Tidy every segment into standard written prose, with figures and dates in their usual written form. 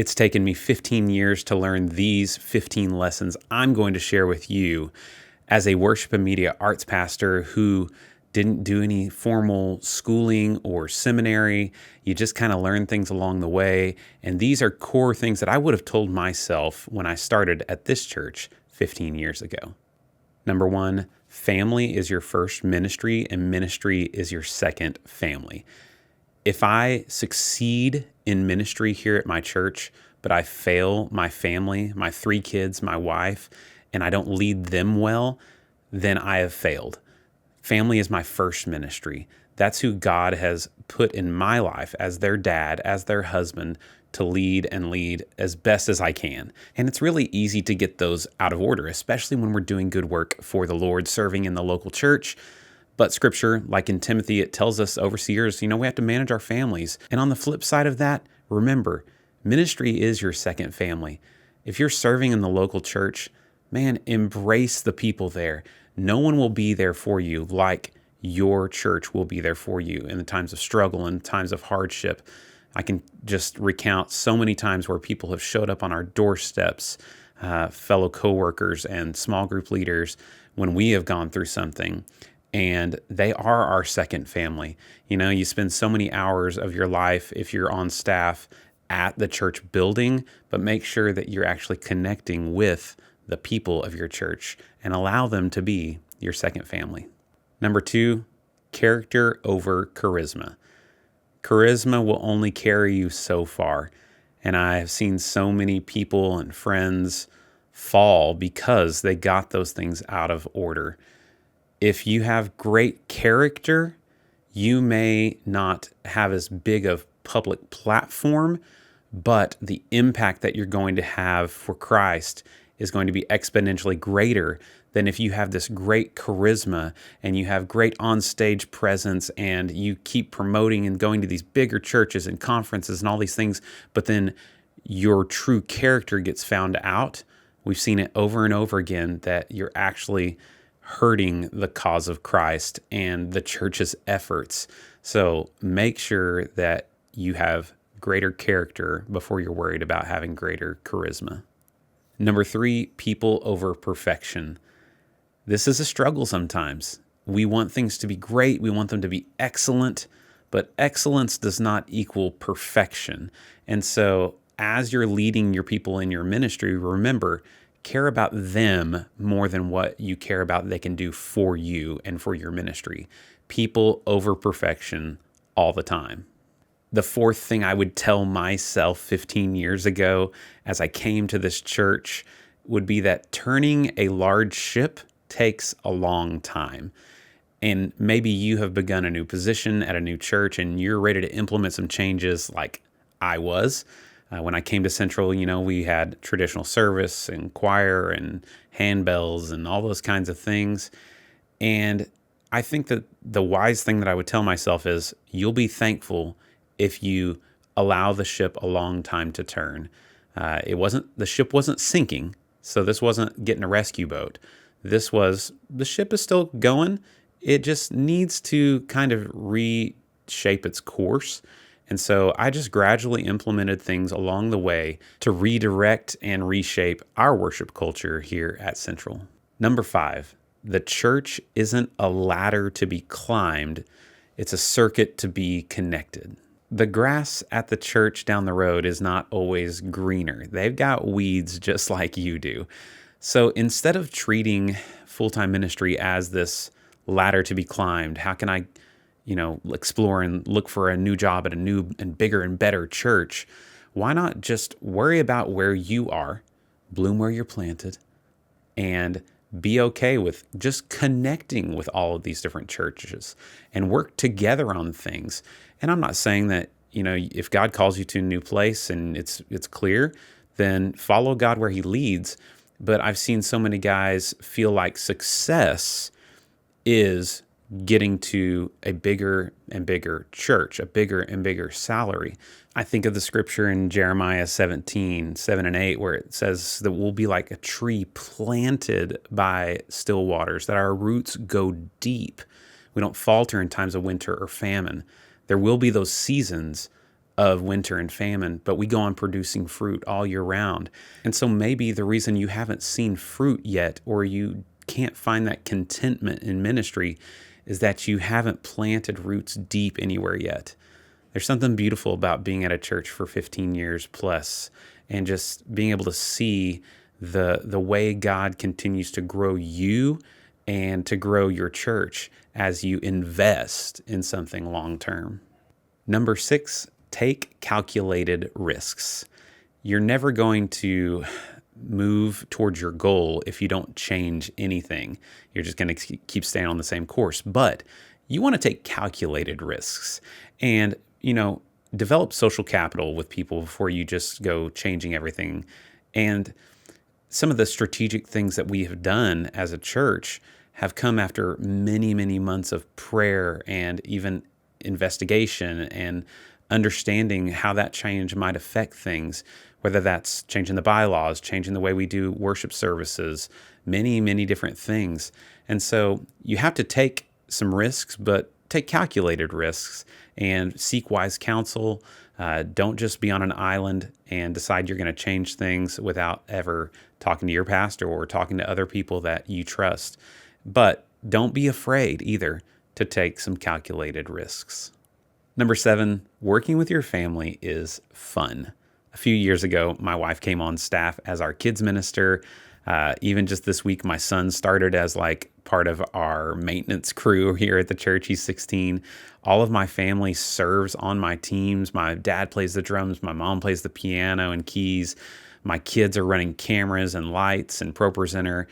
It's taken me 15 years to learn these 15 lessons I'm going to share with you as a worship and media arts pastor who didn't do any formal schooling or seminary. You just kind of learn things along the way. And these are core things that I would have told myself when I started at this church 15 years ago. Number one, family is your first ministry, and ministry is your second family. If I succeed in ministry here at my church, but I fail my family, my 3 kids, my wife, and I don't lead them well, then I have failed. Family is my first ministry. That's who God has put in my life as their dad, as their husband, to lead and lead as best as I can. And it's really easy to get those out of order, especially when we're doing good work for the Lord, serving in the local church. But scripture, like in Timothy, it tells us overseers, we have to manage our families. And on the flip side of that, remember, ministry is your second family. If you're serving in the local church, man, embrace the people there. No one will be there for you like your church will be there for you in the times of struggle and times of hardship. I can just recount so many times where people have showed up on our doorsteps, fellow coworkers and small group leaders, when we have gone through something. And they are our second family. You spend so many hours of your life, if you're on staff, at the church building, but make sure that you're actually connecting with the people of your church and allow them to be your second family. Number 2, character over charisma. Charisma will only carry you so far. And I have seen so many people and friends fall because they got those things out of order. If you have great character, you may not have as big of public platform, but the impact that you're going to have for Christ is going to be exponentially greater than if you have this great charisma and you have great on-stage presence and you keep promoting and going to these bigger churches and conferences and all these things, but then your true character gets found out. We've seen it over and over again that you're actually hurting the cause of Christ and the church's efforts. So make sure that you have greater character before you're worried about having greater charisma. Number 3, people over perfection. This is a struggle sometimes. We want things to be great. We want them to be excellent, but excellence does not equal perfection. And so as you're leading your people in your ministry, remember, care about them more than what you care about they can do for you and for your ministry. People over perfection all the time. The 4th thing I would tell myself 15 years ago as I came to this church would be that turning a large ship takes a long time. And maybe you have begun a new position at a new church and you're ready to implement some changes like I was. When I came to Central, we had traditional service and choir and handbells and all those kinds of things. And I think that the wise thing that I would tell myself is you'll be thankful if you allow the ship a long time to turn. The ship wasn't sinking, so this wasn't getting a rescue boat. The ship is still going. It just needs to kind of reshape its course. And so I just gradually implemented things along the way to redirect and reshape our worship culture here at Central. Number 5, the church isn't a ladder to be climbed. It's a circuit to be connected. The grass at the church down the road is not always greener. They've got weeds just like you do. So instead of treating full-time ministry as this ladder to be climbed, how can I explore and look for a new job at a new and bigger and better church? Why not just worry about where you are, bloom where you're planted, and be okay with just connecting with all of these different churches and work together on things. And I'm not saying that, if God calls you to a new place and it's clear, then follow God where he leads. But I've seen so many guys feel like success is getting to a bigger and bigger church, a bigger and bigger salary. I think of the scripture in Jeremiah 17:7-8, where it says that we'll be like a tree planted by still waters, that our roots go deep. We don't falter in times of winter or famine. There will be those seasons of winter and famine, but we go on producing fruit all year round. And so maybe the reason you haven't seen fruit yet, or you can't find that contentment in ministry, is that you haven't planted roots deep anywhere yet. There's something beautiful about being at a church for 15 years plus and just being able to see the way God continues to grow you and to grow your church as you invest in something long term. Number 6, take calculated risks. You're never going to move towards your goal if you don't change anything. You're just going to keep staying on the same course. But you want to take calculated risks and, develop social capital with people before you just go changing everything. And some of the strategic things that we have done as a church have come after many, many months of prayer and even investigation and understanding how that change might affect things, whether that's changing the bylaws, changing the way we do worship services, many, many different things. And so you have to take some risks, but take calculated risks and seek wise counsel. Don't just be on an island and decide you're going to change things without ever talking to your pastor or talking to other people that you trust. But don't be afraid either to take some calculated risks. Number 7, working with your family is fun. A few years ago, my wife came on staff as our kids minister. Even just this week, my son started as part of our maintenance crew here at the church. He's 16. All of my family serves on my teams. My dad plays the drums. My mom plays the piano and keys. My kids are running cameras and lights and ProPresenter.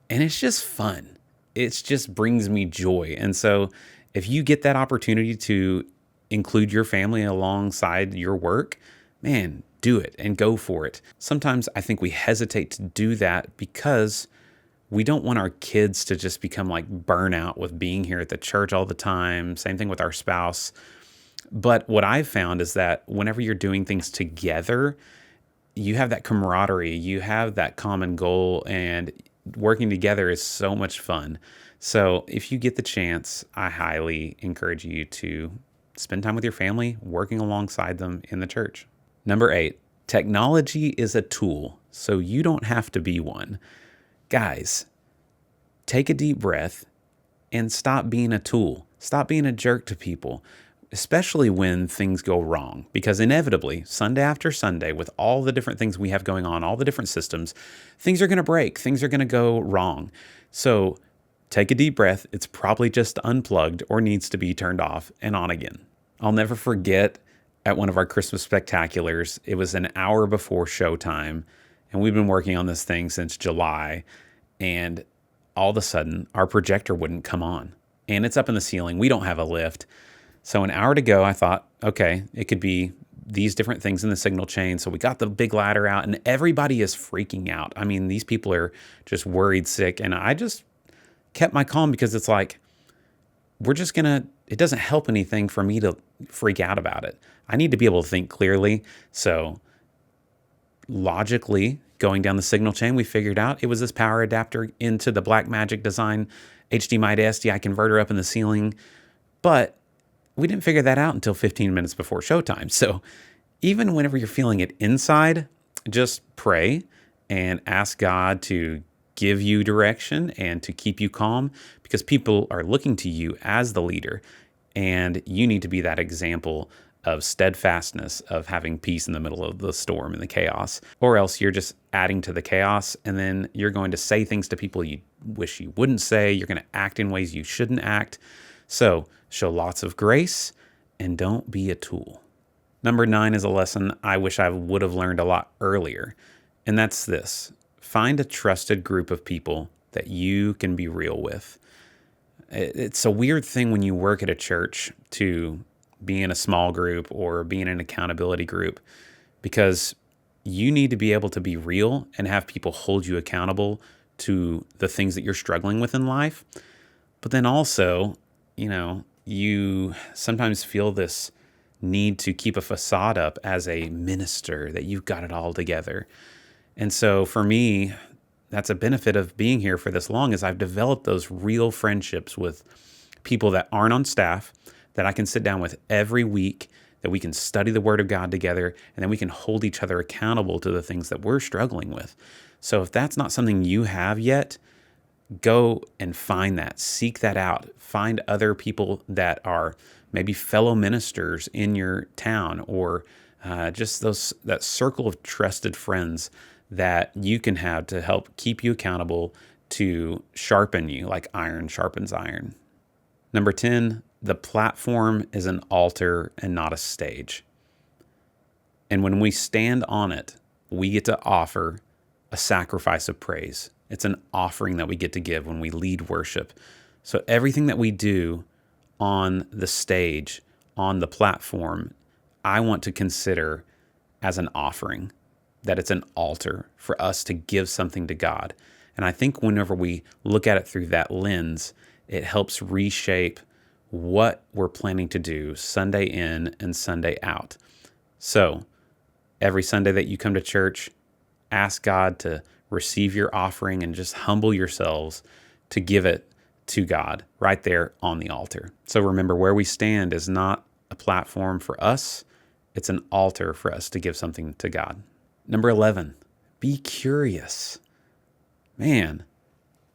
And it's just fun. It just brings me joy. And so if you get that opportunity to include your family alongside your work, man, do it and go for it. Sometimes I think we hesitate to do that because we don't want our kids to just become burnout with being here at the church all the time. Same thing with our spouse. But what I've found is that whenever you're doing things together, you have that camaraderie, you have that common goal, and working together is so much fun. So if you get the chance, I highly encourage you to spend time with your family, working alongside them in the church. Number 8, technology is a tool, so you don't have to be one. Guys, take a deep breath and stop being a tool. Stop being a jerk to people, especially when things go wrong. Because inevitably, Sunday after Sunday, with all the different things we have going on, all the different systems, things are going to break. Things are going to go wrong. So take a deep breath. It's probably just unplugged or needs to be turned off and on again. I'll never forget at one of our Christmas spectaculars, it was an hour before showtime, and we've been working on this thing since July, and all of a sudden, our projector wouldn't come on, and it's up in the ceiling. We don't have a lift. So an hour to go, I thought, okay, it could be these different things in the signal chain. So we got the big ladder out, and everybody is freaking out. I mean, these people are just worried sick, and I just kept my calm because it's it doesn't help anything for me to freak out about it. I need to be able to think clearly. So logically, going down the signal chain, we figured out it was this power adapter into the Blackmagic Design HDMI to SDI converter up in the ceiling. But we didn't figure that out until 15 minutes before showtime. So even whenever you're feeling it inside, just pray and ask God to give you direction and to keep you calm, because people are looking to you as the leader, and you need to be that example of steadfastness, of having peace in the middle of the storm and the chaos, or else you're just adding to the chaos, and then you're going to say things to people you wish you wouldn't say. You're going to act in ways you shouldn't act. So show lots of grace and don't be a tool. Number 9 is a lesson I wish I would have learned a lot earlier, and that's this. Find a trusted group of people that you can be real with. It's a weird thing when you work at a church to be in a small group or be in an accountability group, because you need to be able to be real and have people hold you accountable to the things that you're struggling with in life. But then also, you sometimes feel this need to keep a facade up as a minister that you've got it all together. And so for me, that's a benefit of being here for this long, is I've developed those real friendships with people that aren't on staff, that I can sit down with every week, that we can study the Word of God together, and then we can hold each other accountable to the things that we're struggling with. So if that's not something you have yet, go and find that, seek that out, find other people that are maybe fellow ministers in your town, or just that circle of trusted friends that you can have to help keep you accountable, to sharpen you like iron sharpens iron. Number 10, the platform is an altar and not a stage. And when we stand on it, we get to offer a sacrifice of praise. It's an offering that we get to give when we lead worship. So everything that we do on the stage, on the platform, I want to consider as an offering, that it's an altar for us to give something to God. And I think whenever we look at it through that lens, it helps reshape what we're planning to do Sunday in and Sunday out. So every Sunday that you come to church, ask God to receive your offering and just humble yourselves to give it to God right there on the altar. So remember, where we stand is not a platform for us. It's an altar for us to give something to God. Number 11, be curious. Man,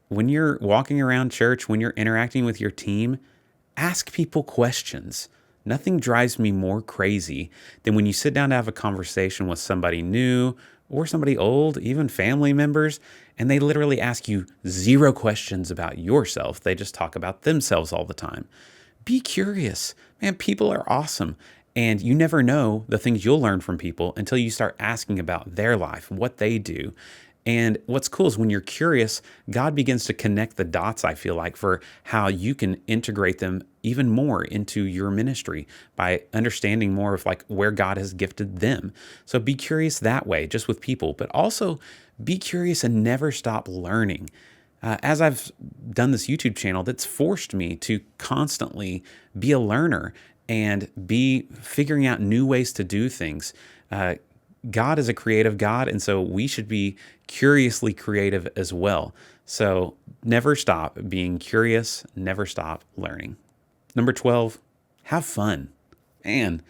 when you're walking around church, when you're interacting with your team, ask people questions. Nothing drives me more crazy than when you sit down to have a conversation with somebody new or somebody old, even family members, and they literally ask you 0 questions about yourself. They just talk about themselves all the time. Be curious. Man, people are awesome. And you never know the things you'll learn from people until you start asking about their life, what they do. And what's cool is when you're curious, God begins to connect the dots, I feel like, for how you can integrate them even more into your ministry by understanding more of like where God has gifted them. So be curious that way, just with people, but also be curious and never stop learning. As I've done this YouTube channel, that's forced me to constantly be a learner and be figuring out new ways to do things. God is a creative God, and so we should be curiously creative as well. So never stop being curious, never stop learning. Number 12, have fun. Man,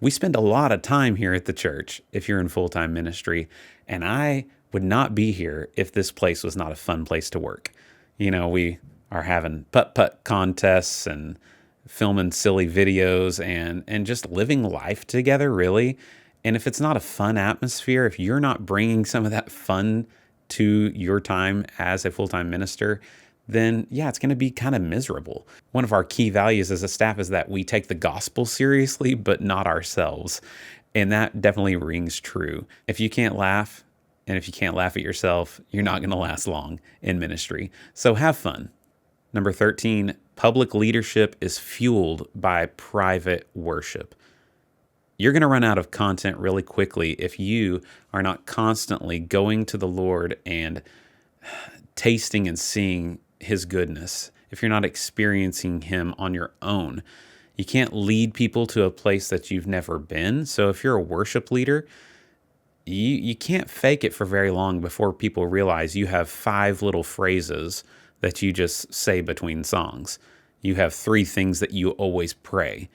we spend a lot of time here at the church if you're in full-time ministry, and I would not be here if this place was not a fun place to work. You know, we are having putt-putt contests and filming silly videos and just living life together, really. And if it's not a fun atmosphere, if you're not bringing some of that fun to your time as a full-time minister, then yeah, it's going to be kind of miserable. One of our key values as a staff is that we take the gospel seriously, but not ourselves. And that definitely rings true. If you can't laugh, and if you can't laugh at yourself, you're not going to last long in ministry. So have fun. Number 13, public leadership is fueled by private worship. You're going to run out of content really quickly if you are not constantly going to the Lord and tasting and seeing His goodness, if you're not experiencing Him on your own. You can't lead people to a place that you've never been. So if you're a worship leader, you can't fake it for very long before people realize you have 5 little phrases that you just say between songs. You have 3 things that you always pray.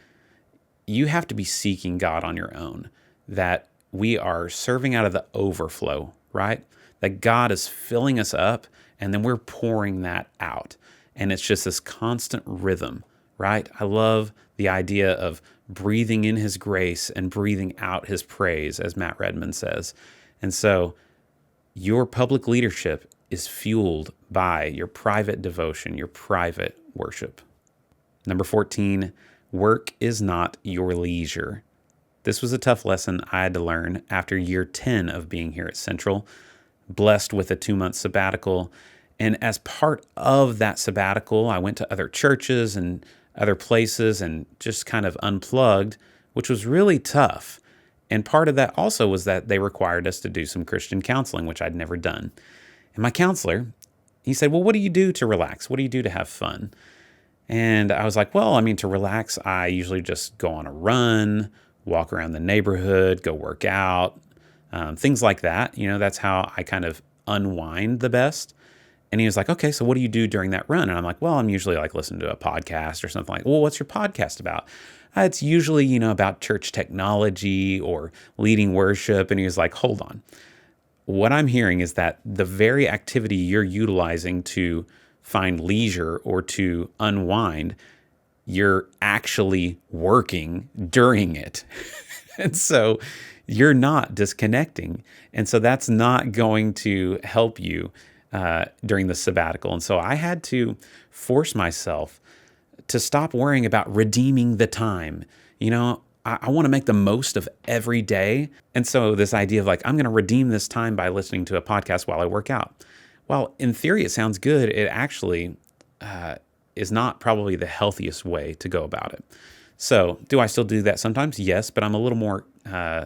You have to be seeking God on your own, that we are serving out of the overflow, right? That God is filling us up and then we're pouring that out. And it's just this constant rhythm, right? I love the idea of breathing in His grace and breathing out His praise, as Matt Redman says. And so your public leadership is fueled by your private devotion, your private worship. Number 14, work is not your leisure. This was a tough lesson I had to learn after year 10 of being here at Central, blessed with a 2-month sabbatical. And as part of that sabbatical, I went to other churches and other places and just kind of unplugged, which was really tough. And part of that also was that they required us to do some Christian counseling, which I'd never done. And my counselor, he said, well, what do you do to relax? What do you do to have fun? And I was like, well, I mean, to relax, I usually just go on a run, walk around the neighborhood, go work out, things like that. You know, that's how I kind of unwind the best. And he was like, okay, so what do you do during that run? And I'm like, well, I'm usually like listening to a podcast or something like, well, what's your podcast about? It's usually, about church technology or leading worship. And he was like, hold on. What I'm hearing is that the very activity you're utilizing to find leisure or to unwind, you're actually working during it. And so you're not disconnecting. And so that's not going to help you during the sabbatical. And so I had to force myself to stop worrying about redeeming the time. I want to make the most of every day. And so this idea of like, I'm going to redeem this time by listening to a podcast while I work out. Well, in theory, it sounds good. It actually is not probably the healthiest way to go about it. So do I still do that sometimes? Yes, but I'm a little more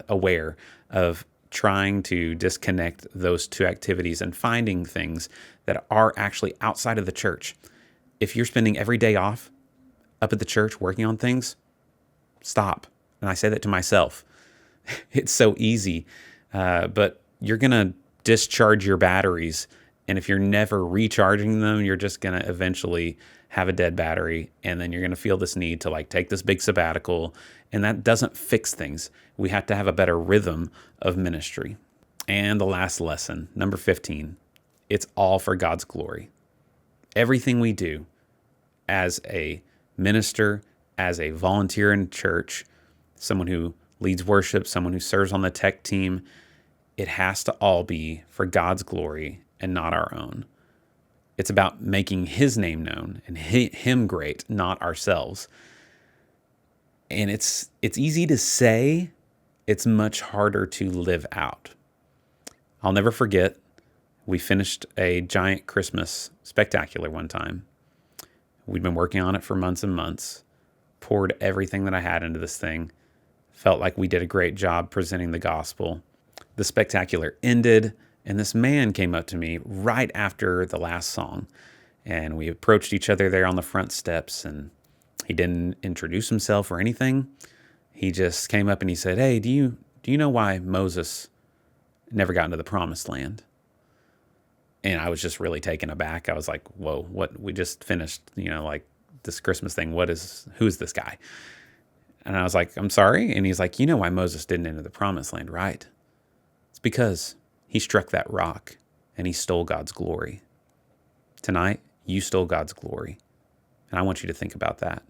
aware of trying to disconnect those two activities and finding things that are actually outside of the church. If you're spending every day off up at the church working on things, stop. And I say that to myself. It's so easy, but you're going to discharge your batteries. And if you're never recharging them, you're just going to eventually have a dead battery. And then you're going to feel this need to like take this big sabbatical. And that doesn't fix things. We have to have a better rhythm of ministry. And the last lesson, number 15, it's all for God's glory. Everything we do as a minister, as a volunteer in church, someone who leads worship, someone who serves on the tech team, it has to all be for God's glory and not our own. It's about making His name known and Him great, not ourselves. And it's easy to say, it's much harder to live out. I'll never forget, we finished a giant Christmas spectacular one time. We'd been working on it for months and months, poured everything that I had into this thing, felt like we did a great job presenting the gospel. The spectacular ended, and this man came up to me right after the last song, and we approached each other there on the front steps, and he didn't introduce himself or anything. He just came up and he said, hey, do you know why Moses never got into the promised land? And I was just really taken aback. I was like, whoa, what? We just finished, like this Christmas thing. Who's this guy? And I was like, I'm sorry. And he's like, you know why Moses didn't enter the promised land, right? It's because he struck that rock and he stole God's glory. Tonight, you stole God's glory. And I want you to think about that.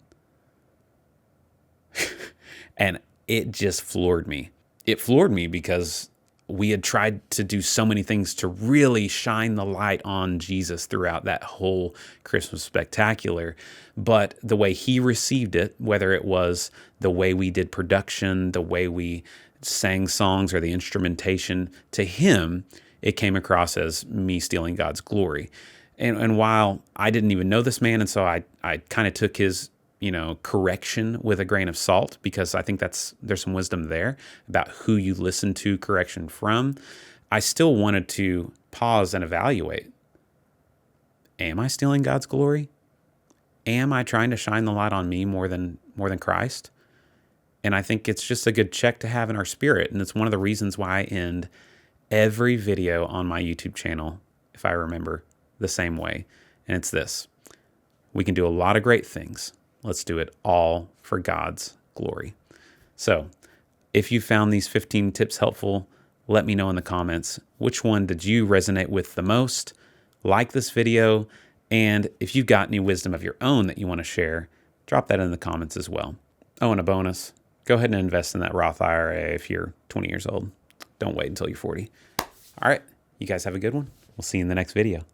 And it just floored me. It floored me because we had tried to do so many things to really shine the light on Jesus throughout that whole Christmas spectacular. But the way He received it, whether it was the way we did production, the way we sang songs, or the instrumentation, to Him, it came across as me stealing God's glory. And while I didn't even know this man, and so I kind of took his correction with a grain of salt, because I think there's some wisdom there about who you listen to correction from, I still wanted to pause and evaluate. Am I stealing God's glory? Am I trying to shine the light on me more than Christ? And I think it's just a good check to have in our spirit. And it's one of the reasons why I end every video on my YouTube channel, if I remember, the same way. And it's this: we can do a lot of great things. Let's do it all for God's glory. So if you found these 15 tips helpful, let me know in the comments. Which one did you resonate with the most? Like this video. And if you've got any wisdom of your own that you want to share, drop that in the comments as well. Oh, and a bonus, go ahead and invest in that Roth IRA if you're 20 years old. Don't wait until you're 40. All right, you guys have a good one. We'll see you in the next video.